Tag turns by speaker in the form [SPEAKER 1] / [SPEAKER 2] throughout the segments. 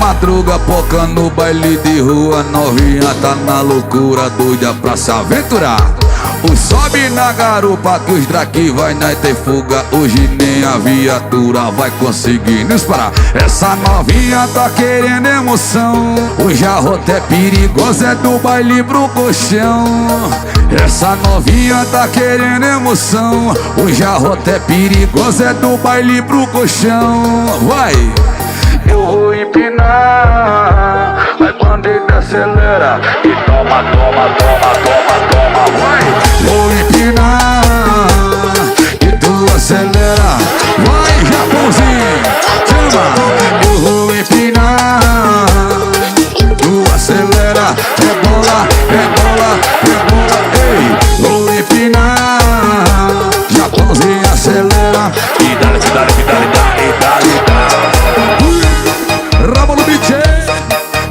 [SPEAKER 1] madruga, poca no baile de rua. Novinha tá na loucura, doida pra se aventurar. O sobe na garupa que os drake vai nós ter fuga. Hoje nem a viatura vai conseguir nos parar. Essa novinha tá querendo emoção. Hoje a rota é perigosa, é do baile pro colchão. Essa novinha tá querendo emoção. Hoje a rota é perigosa, é do baile pro colchão. Vai! Eu vou empinar, vai bandeira acelera e toma, toma, toma, toma, toma, vai! Vou empinar e tu acelera, vai Japãozinho, chama! Eu vou empinar, tu acelera, rebola, rebola, rebola, ei! Vou empinar, Japãozinho acelera e dale, dale, dale, dale, dale, dale. Rabo no beat,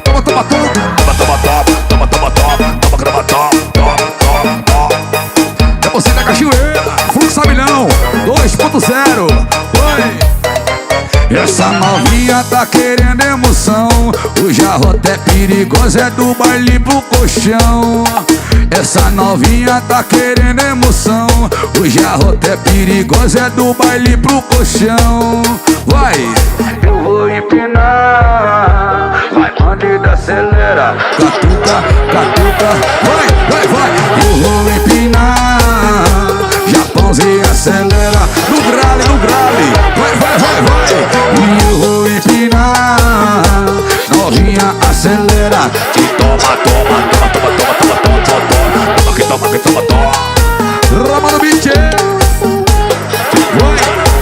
[SPEAKER 1] toma, toma, toma, toma, toma, toma, toma, toma, toma, grama, toma, toma, toma, toma. É você da cachoeira, Fluxo a milhão, 2.0, oi. Essa novinha tá querendo emoção. Hoje a rota é perigosa, é do baile pro colchão. Essa novinha tá querendo emoção. Hoje a rota é perigosa, é do baile pro colchão. Vai! Eu vou empinar, vai bandida acelera, catuca, catuca, vai, vai, vai. Eu vou empinar, Japãozinho acelera, no grale, vai, vai, vai, vai. E eu vou empinar, novinha acelera e toma, toma, toma, toma, toma, toma, toma, toma, toma, que toma, que toma, toma. Rama no beat, vai,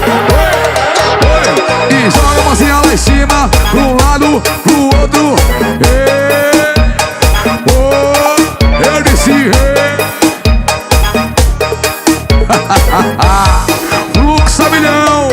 [SPEAKER 1] vai, vai. E joga a mãozinha lá em cima, pro lado, pro outro. Eu disse Fluxo a milhão.